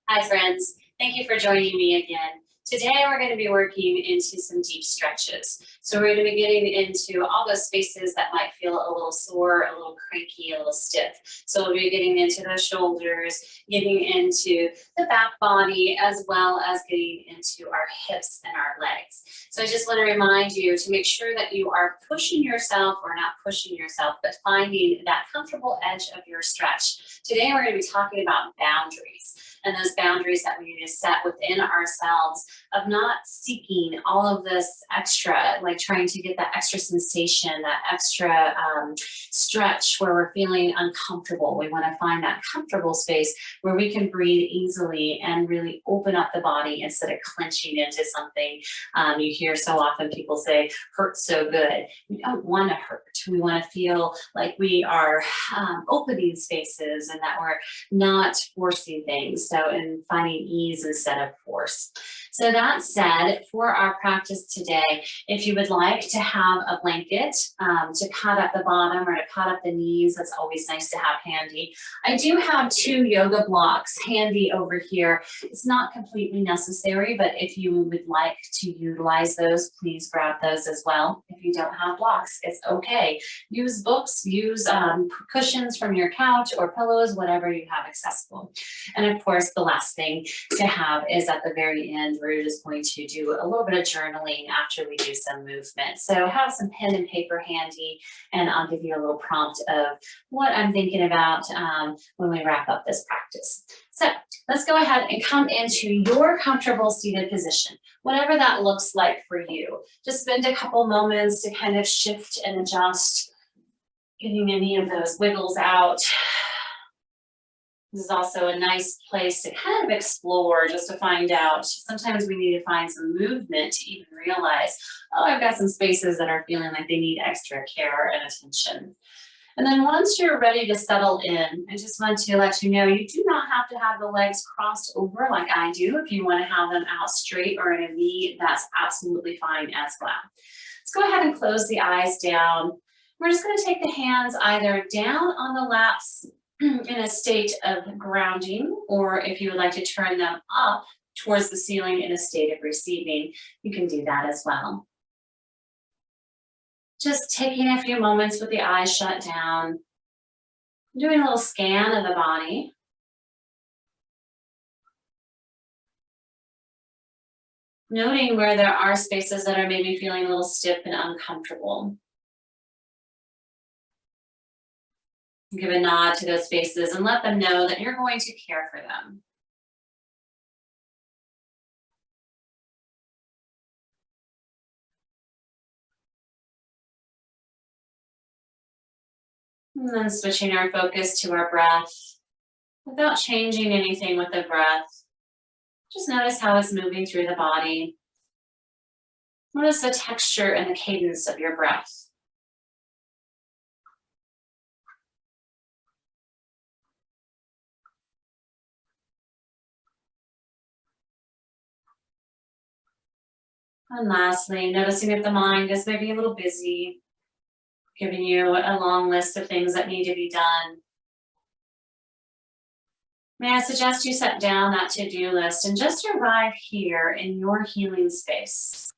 Hi friends, thank you for joining me again. Today we're going to be working into some deep stretches. So we're going to be getting into all those spaces that might feel a little sore, a little cranky, a little stiff. So we'll be getting into the shoulders, getting into the back body, as well as getting into our hips and our legs. So I just want to remind you to make sure that you are pushing yourself, or not pushing yourself, but finding that comfortable edge of your stretch. Today we're going to be talking about boundaries, and those boundaries that we need to set within ourselves of not seeking all of this extra, like trying to get that extra sensation, that extra stretch where we're feeling uncomfortable. We want to find that comfortable space where we can breathe easily and really open up the body instead of clenching into something. You hear so often people say, hurt so good. We don't want to hurt. We want to feel like we are opening spaces and that we're not forcing things. So, and finding ease instead of force. So that said, for our practice today, if you would like to have a blanket to pat at the bottom or to pat up the knees, that's always nice to have handy. I do have 2 yoga blocks handy over here. It's not completely necessary, but if you would like to utilize those, please grab those as well. If you don't have blocks, it's okay. Use books, use cushions from your couch or pillows, whatever you have accessible. And of course, the last thing to have is at the very end, we're just going to do a little bit of journaling after we do some movement. So have some pen and paper handy, and I'll give you a little prompt of what I'm thinking about when we wrap up this practice. So let's go ahead and come into your comfortable seated position, whatever that looks like for you. Just spend a couple moments to kind of shift and adjust, getting any of those wiggles out. This is also a nice place to kind of explore, just to find out. Sometimes we need to find some movement to even realize, oh, I've got some spaces that are feeling like they need extra care and attention. And then once you're ready to settle in, I just want to let you know you do not have to have the legs crossed over like I do. If you want to have them out straight or in a V, that's absolutely fine as well. Let's go ahead and close the eyes down. We're just going to take the hands either down on the laps in a state of grounding, or if you would like to turn them up towards the ceiling in a state of receiving, you can do that as well. Just taking a few moments with the eyes shut down, doing a little scan of the body. Noting where there are spaces that are maybe feeling a little stiff and uncomfortable. Give a nod to those spaces and let them know that you're going to care for them. And then switching our focus to our breath without changing anything with the breath. Just notice how it's moving through the body. Notice the texture and the cadence of your breath. And lastly, noticing if the mind is maybe a little busy, giving you a long list of things that need to be done. May I suggest you set down that to-do list and just arrive here in your healing space.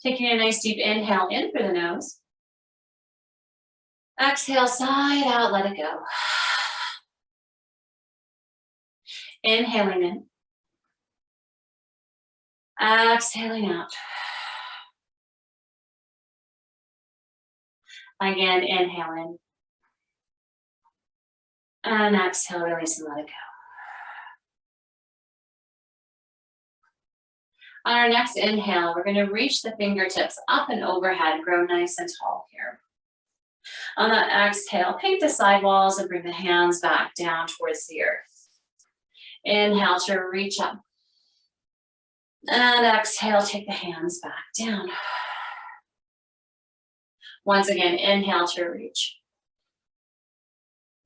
Taking a nice deep inhale in through the nose. Exhale, side out, let it go. Inhaling in. Exhaling out. Again, inhale in. And exhale, release and let it go. On our next inhale, we're going to reach the fingertips up and overhead, grow nice and tall here. On that exhale, paint the sidewalls and bring the hands back down towards the earth. Inhale to reach up. And exhale, take the hands back down. Once again, inhale to reach.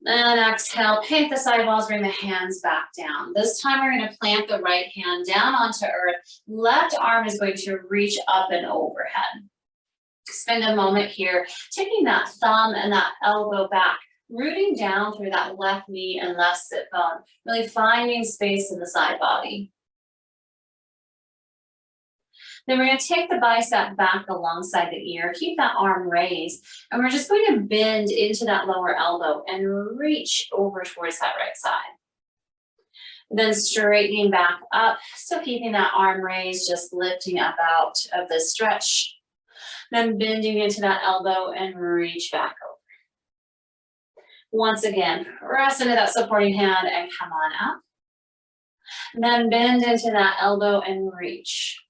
And exhale, paint the sidewalls, bring the hands back down. This time we're going to plant the right hand down onto earth. Left arm is going to reach up and overhead. Spend a moment here, taking that thumb and that elbow back, rooting down through that left knee and left sit bone, really finding space in the side body. Then we're going to take the bicep back alongside the ear, keep that arm raised, and we're just going to bend into that lower elbow and reach over towards that right side. Then straightening back up, still keeping that arm raised, just lifting up out of the stretch. Then bending into that elbow and reach back over. Once again, press into that supporting hand and come on up. And then bend into that elbow and reach.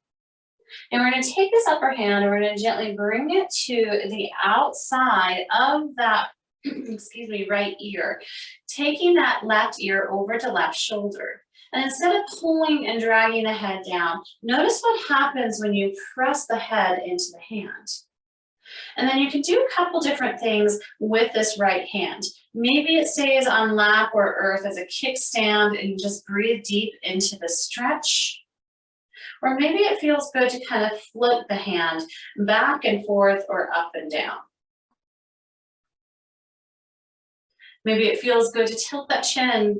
And we're going to take this upper hand and we're going to gently bring it to the outside of that, excuse me, right ear, taking that left ear over to left shoulder. And instead of pulling and dragging the head down, notice what happens when you press the head into the hand. And then you can do a couple different things with this right hand. Maybe it stays on lap or earth as a kickstand and you just breathe deep into the stretch. Or maybe it feels good to kind of float the hand back and forth or up and down. Maybe it feels good to tilt that chin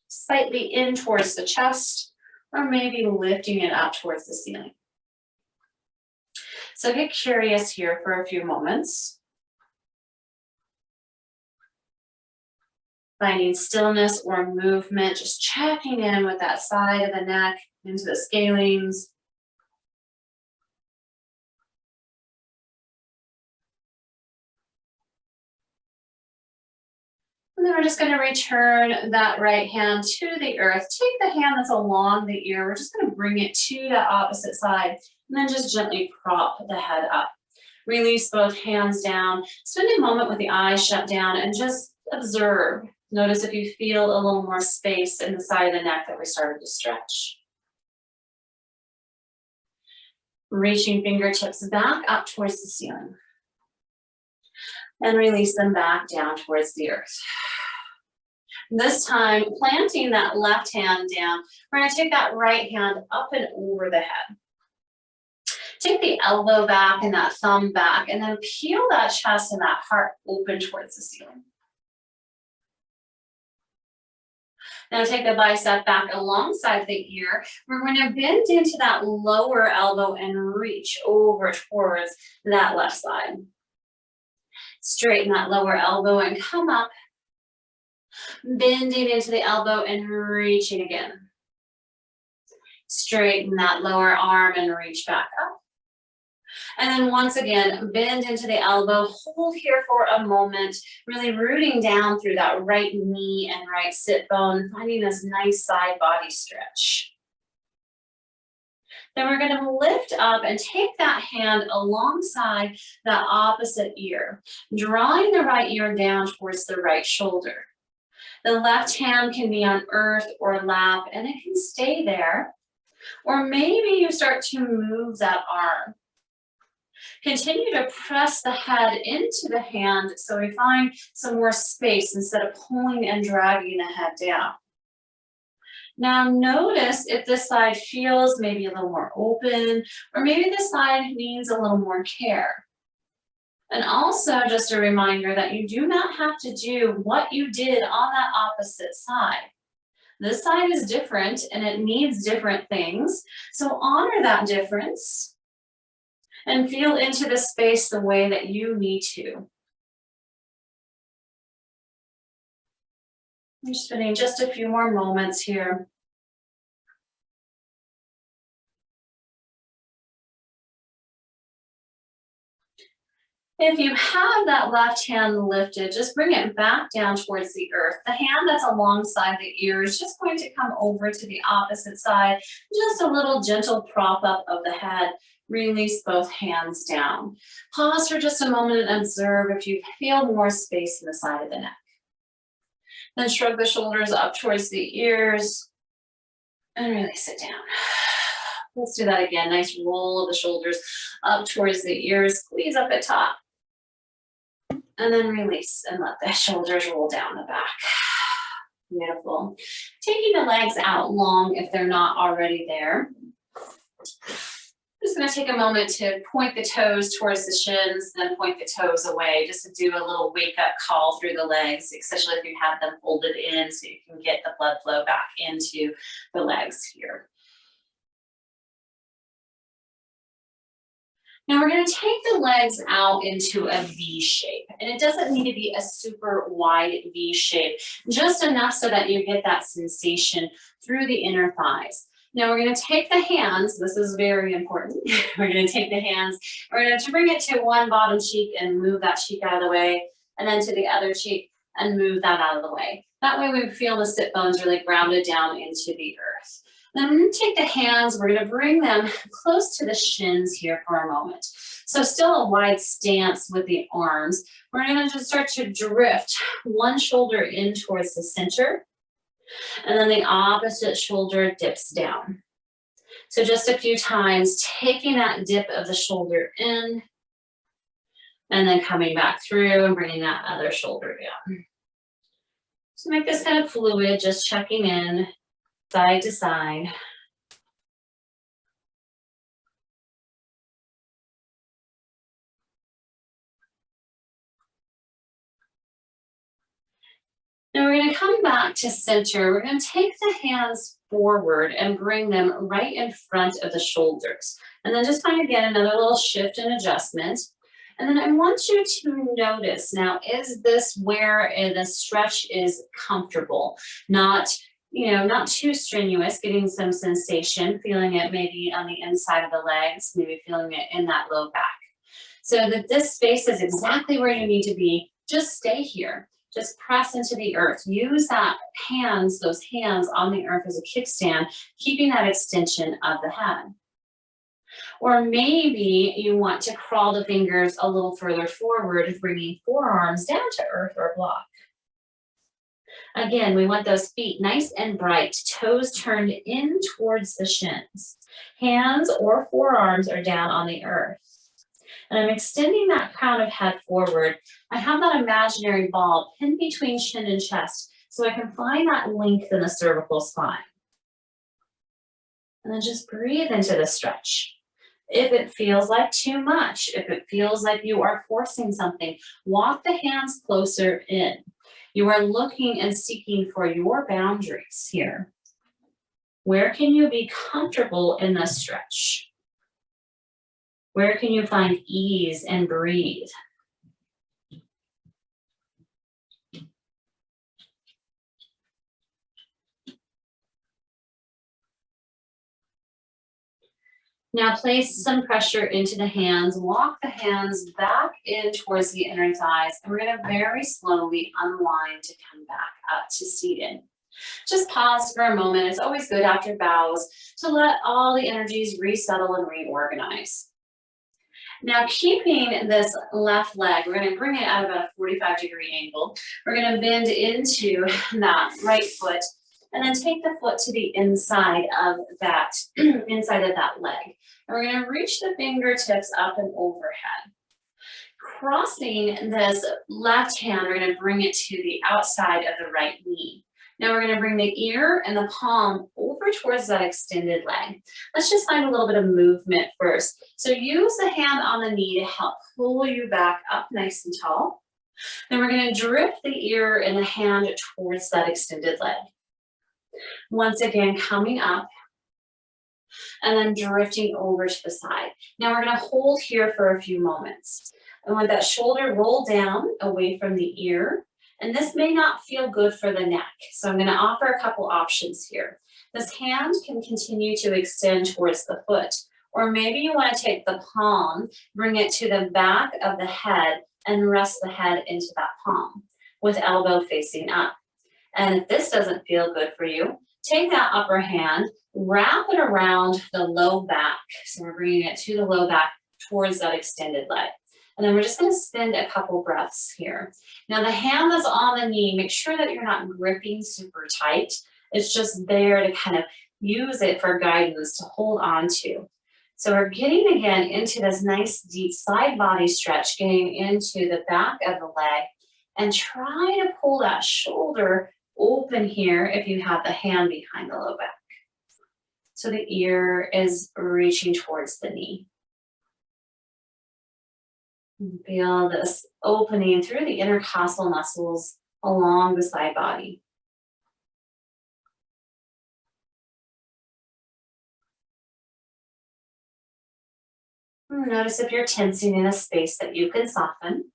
slightly in towards the chest, or maybe lifting it up towards the ceiling. So get curious here for a few moments. Finding stillness or movement, just checking in with that side of the neck into the scalings. And then we're just going to return that right hand to the earth. Take the hand that's along the ear. We're just going to bring it to the opposite side and then just gently prop the head up. Release both hands down. Spend a moment with the eyes shut down and just observe. Notice if you feel a little more space in the side of the neck that we started to stretch. Reaching fingertips back up towards the ceiling. And release them back down towards the earth. This time, planting that left hand down, we're going to take that right hand up and over the head. Take the elbow back and that thumb back, and then peel that chest and that heart open towards the ceiling. Now take the bicep back alongside the ear. We're going to bend into that lower elbow and reach over towards that left side. Straighten that lower elbow and come up. Bending into the elbow and reaching again. Straighten that lower arm and reach back up. And then once again, bend into the elbow, hold here for a moment, really rooting down through that right knee and right sit bone, finding this nice side body stretch. Then we're going to lift up and take that hand alongside that opposite ear, drawing the right ear down towards the right shoulder. The left hand can be on earth or lap, and it can stay there. Or maybe you start to move that arm. Continue to press the head into the hand so we find some more space instead of pulling and dragging the head down. Now notice if this side feels maybe a little more open, or maybe this side needs a little more care. And also just a reminder that you do not have to do what you did on that opposite side. This side is different and it needs different things. So honor that difference and feel into the space the way that you need to. I'm just spending just a few more moments here. If you have that left hand lifted, just bring it back down towards the earth. The hand that's alongside the ear is just going to come over to the opposite side. Just a little gentle prop up of the head. Release both hands down. Pause for just a moment and observe if you feel more space in the side of the neck. Then shrug the shoulders up towards the ears and release it down. Let's do that again. Nice roll of the shoulders up towards the ears. Squeeze up at top. And then release and let the shoulders roll down the back. Beautiful. Taking the legs out long if they're not already there. Just gonna take a moment to point the toes towards the shins, then point the toes away, just to do a little wake up call through the legs, especially if you have them folded in so you can get the blood flow back into the legs here. Now we're going to take the legs out into a V shape, and it doesn't need to be a super wide V shape, just enough so that you get that sensation through the inner thighs. Now we're going to take the hands, this is very important, we're going to take the hands, we're going to bring it to one bottom cheek and move that cheek out of the way, and then to the other cheek and move that out of the way. That way we feel the sit bones really grounded down into the earth. Then I'm going to take the hands, we're going to bring them close to the shins here for a moment. So still a wide stance with the arms. We're going to just start to drift one shoulder in towards the center, and then the opposite shoulder dips down. So just a few times, taking that dip of the shoulder in, and then coming back through and bringing that other shoulder down. So make this kind of fluid, just checking in side to side. Now we're going to come back to center. We're going to take the hands forward and bring them right in front of the shoulders. And then just kind of get another little shift and adjustment. And then I want you to notice now, is this where the stretch is comfortable? Not too strenuous, getting some sensation, feeling it maybe on the inside of the legs, maybe feeling it in that low back. So that this space is exactly where you need to be. Just stay here. Just press into the earth. Use those hands on the earth as a kickstand, keeping that extension of the head. Or maybe you want to crawl the fingers a little further forward, bringing forearms down to earth or block. Again, we want those feet nice and bright, toes turned in towards the shins. Hands or forearms are down on the earth. And I'm extending that crown of head forward. I have that imaginary ball pinned between chin and chest so I can find that length in the cervical spine. And then just breathe into the stretch. If it feels like too much, if it feels like you are forcing something, walk the hands closer in. You are looking and seeking for your boundaries here. Where can you be comfortable in the stretch? Where can you find ease and breathe? Now place some pressure into the hands, walk the hands back in towards the inner thighs, and we're going to very slowly unwind to come back up to seated. Just pause for a moment. It's always good after bows to let all the energies resettle and reorganize. Now, keeping this left leg, we're going to bring it at about a 45-degree angle. We're going to bend into that right foot and then take the foot to the inside of that leg. And we're going to reach the fingertips up and overhead. Crossing this left hand, we're going to bring it to the outside of the right knee. Now we're going to bring the ear and the palm over towards that extended leg. Let's just find a little bit of movement first. So use the hand on the knee to help pull you back up nice and tall. Then we're going to drift the ear and the hand towards that extended leg. Once again, coming up and then drifting over to the side. Now we're going to hold here for a few moments. And let that shoulder roll down away from the ear. And this may not feel good for the neck. So I'm going to offer a couple options here. This hand can continue to extend towards the foot. Or maybe you want to take the palm, bring it to the back of the head and rest the head into that palm with elbow facing up. And if this doesn't feel good for you, take that upper hand, wrap it around the low back. So we're bringing it to the low back towards that extended leg. And then we're just going to spend a couple breaths here. Now the hand that's on the knee, make sure that you're not gripping super tight. It's just there to kind of use it for guidance to hold on to. So we're getting again into this nice deep side body stretch, getting into the back of the leg, and try to pull that shoulder open here if you have the hand behind the low back. So the ear is reaching towards the knee. And feel this opening through the intercostal muscles along the side body. Notice if you're tensing in a space that you can soften.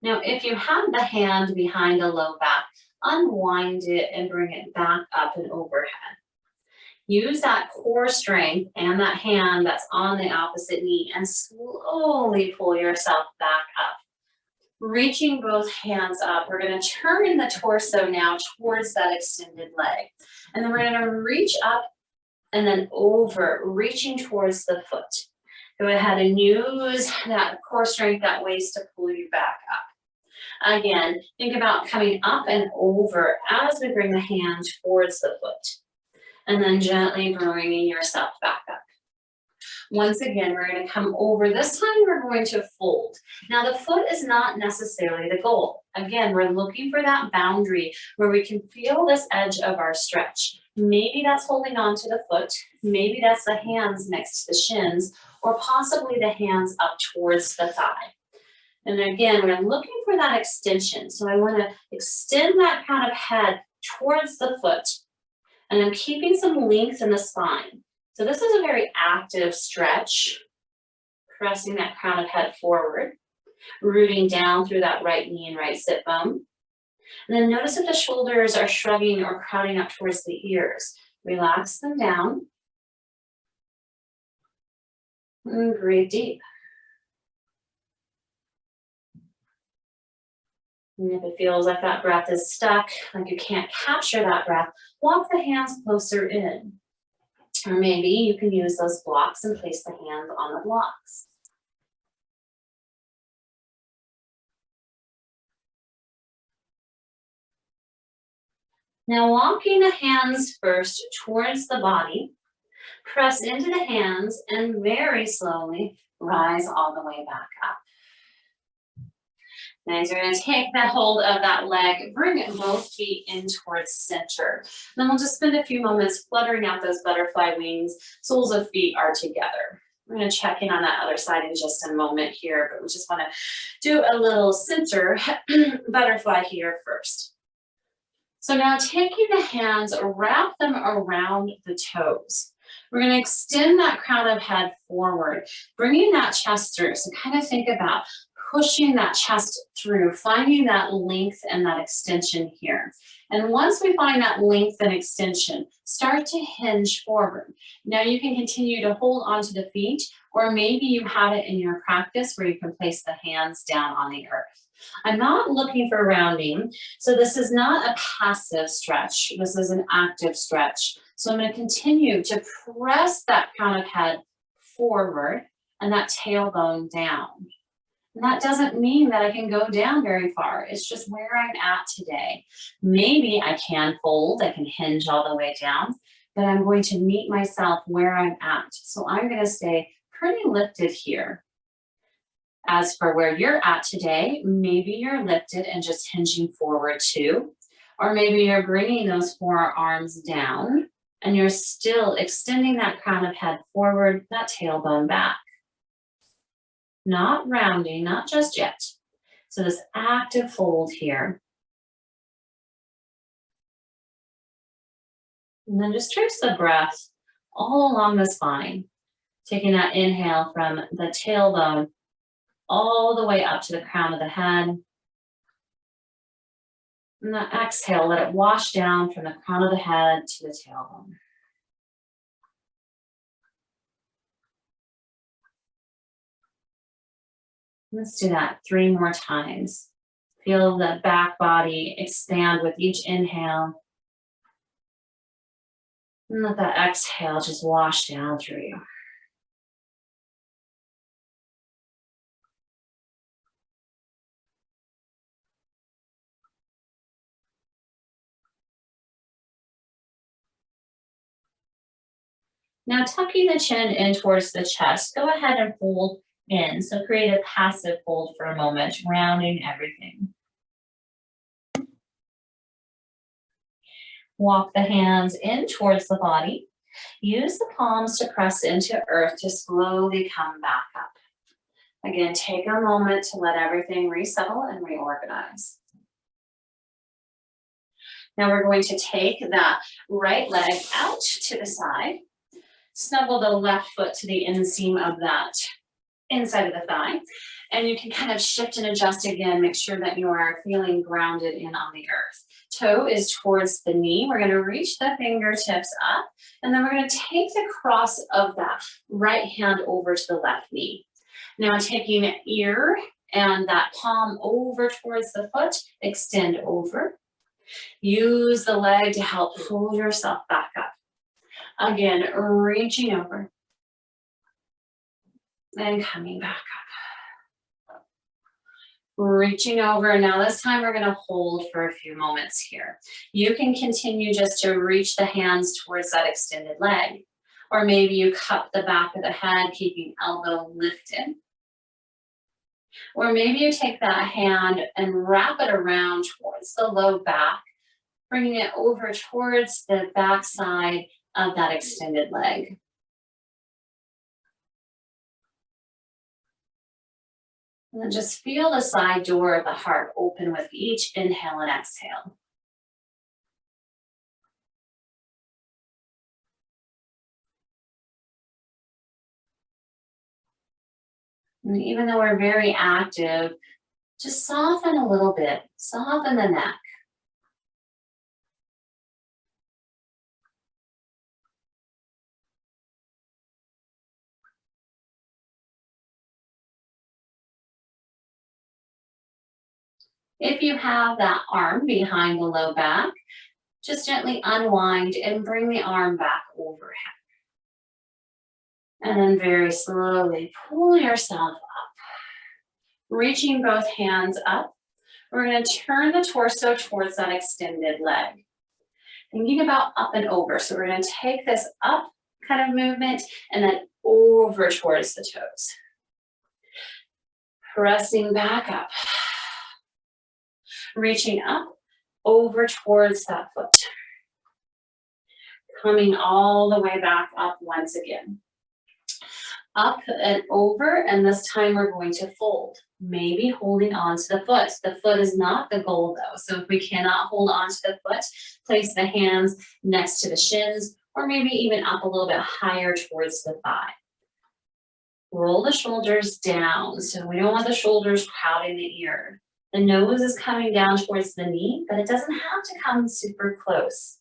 Now, if you have the hand behind the low back, unwind it and bring it back up and overhead. Use that core strength and that hand that's on the opposite knee and slowly pull yourself back up. Reaching both hands up, we're going to turn the torso now towards that extended leg. And then we're going to reach up and then over, reaching towards the foot. Go ahead and use that core strength, that waist to pull you back up. Again, think about coming up and over as we bring the hand towards the foot. And then gently bringing yourself back up. Once again, we're going to come over. This time we're going to fold. Now the foot is not necessarily the goal. Again, we're looking for that boundary where we can feel this edge of our stretch. Maybe that's holding on to the foot. Maybe that's the hands next to the shins, or possibly the hands up towards the thigh. And again, we're looking for that extension. So I want to extend that crown of head towards the foot. And I'm keeping some length in the spine. So this is a very active stretch, pressing that crown of head forward, rooting down through that right knee and right sit bone. And then notice if the shoulders are shrugging or crowding up towards the ears. Relax them down. And breathe deep. And if it feels like that breath is stuck, like you can't capture that breath, walk the hands closer in. Or maybe you can use those blocks and place the hands on the blocks. Now walking the hands first towards the body, press into the hands and very slowly rise all the way back up. Nice, you're going to take that hold of that leg, bring both feet in towards center. Then we'll just spend a few moments fluttering out those butterfly wings. Soles of feet are together. We're going to check in on that other side in just a moment here, but we just want to do a little center butterfly here first. So now taking the hands, wrap them around the toes. We're going to extend that crown of head forward, bringing that chest through. So kind of think about pushing that chest through, finding that length and that extension here. And once we find that length and extension, start to hinge forward. Now you can continue to hold onto the feet, or maybe you have it in your practice where you can place the hands down on the earth. I'm not looking for rounding, so this is not a passive stretch. This is an active stretch. So I'm going to continue to press that crown of head forward and that tailbone down. And that doesn't mean that I can go down very far. It's just where I'm at today. Maybe I can fold, I can hinge all the way down, but I'm going to meet myself where I'm at. So I'm going to stay pretty lifted here. As for where you're at today, maybe you're lifted and just hinging forward too. Or maybe you're bringing those forearms down and you're still extending that crown of head forward, that tailbone back. Not rounding, not just yet. So this active fold here. And then just trace the breath all along the spine. Taking that inhale from the tailbone all the way up to the crown of the head. And that exhale, let it wash down from the crown of the head to the tailbone. Let's do that 3 more times. Feel the back body expand with each inhale. And let that exhale just wash down through you. Now tucking the chin in towards the chest, go ahead and fold in. So create a passive fold for a moment, rounding everything. Walk the hands in towards the body. Use the palms to press into earth to slowly come back up. Again, take a moment to let everything resettle and reorganize. Now we're going to take that right leg out to the side, snuggle the left foot to the inseam of that inside of the thigh, and you can kind of shift and adjust again, make sure that you are feeling grounded in on the earth. Toe is towards the knee. We're going to reach the fingertips up, and then we're going to take the cross of that right hand over to the left knee. Now taking ear and that palm over towards the foot, extend over. Use the leg to help pull yourself back up. Again, reaching over and coming back up. Reaching over. Now this time we're going to hold for a few moments here. You can continue just to reach the hands towards that extended leg. Or maybe you cup the back of the head, keeping elbow lifted. Or maybe you take that hand and wrap it around towards the low back, bringing it over towards the back side of that extended leg. And then just feel the side door of the heart open with each inhale and exhale. And even though we're very active, just soften a little bit, soften the neck. If you have that arm behind the low back, just gently unwind and bring the arm back overhead. And then very slowly pull yourself up. Reaching both hands up, we're going to turn the torso towards that extended leg. Thinking about up and over. So we're going to take this up kind of movement and then over towards the toes. Pressing back up. Reaching up, over towards that foot. Coming all the way back up once again. Up and over, and this time we're going to fold. Maybe holding on to the foot. The foot is not the goal though, so if we cannot hold on to the foot, place the hands next to the shins, or maybe even up a little bit higher towards the thigh. Roll the shoulders down, so we don't want the shoulders crowding the ear. The nose is coming down towards the knee, but it doesn't have to come super close.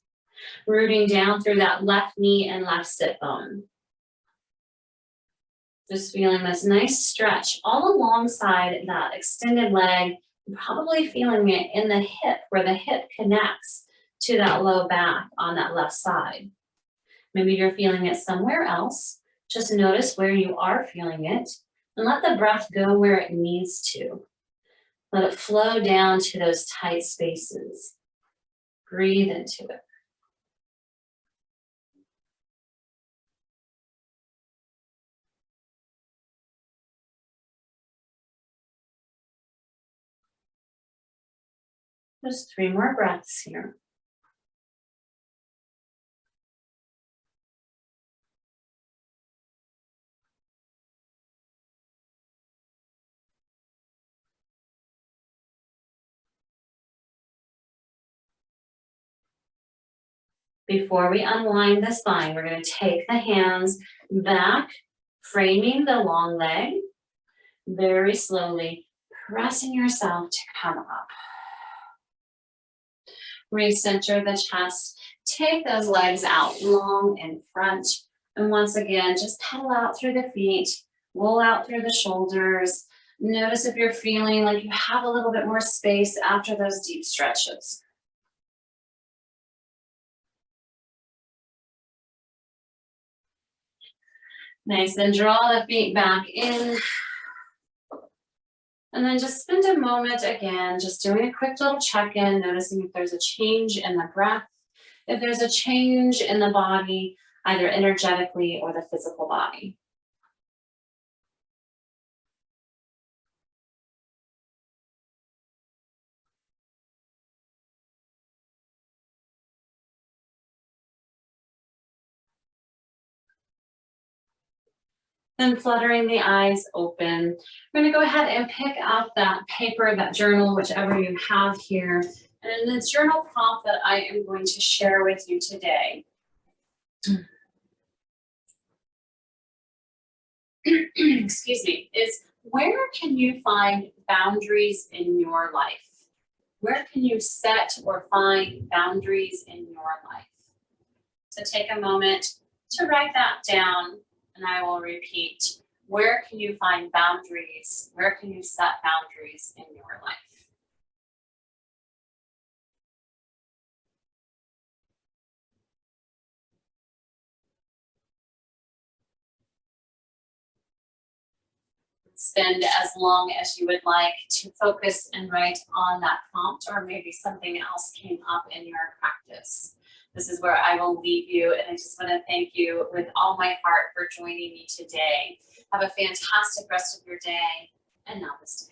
Rooting down through that left knee and left sit bone. Just feeling this nice stretch all alongside that extended leg, probably feeling it in the hip where the hip connects to that low back on that left side. Maybe you're feeling it somewhere else. Just notice where you are feeling it and let the breath go where it needs to. Let it flow down to those tight spaces. Breathe into it. Just 3 more breaths here. Before we unwind the spine, we're going to take the hands back, framing the long leg, very slowly pressing yourself to come up. Recenter the chest, take those legs out long in front, and once again, just pedal out through the feet, roll out through the shoulders. Notice if you're feeling like you have a little bit more space after those deep stretches. Nice, then draw the feet back in. And then just spend a moment again, just doing a quick little check-in, noticing if there's a change in the breath, if there's a change in the body, either energetically or the physical body. Then fluttering the eyes open. We're gonna go ahead and pick up that paper, that journal, whichever you have here. And the journal prompt that I am going to share with you today excuse me, is where can you find boundaries in your life? Where can you set or find boundaries in your life? So take a moment to write that down, and I will repeat. Where can you find boundaries? Where can you set boundaries in your life? Spend as long as you would like to focus and write on that prompt, or maybe something else came up in your practice. This is where I will leave you, and I just want to thank you with all my heart for joining me today. Have a fantastic rest of your day, and namaste.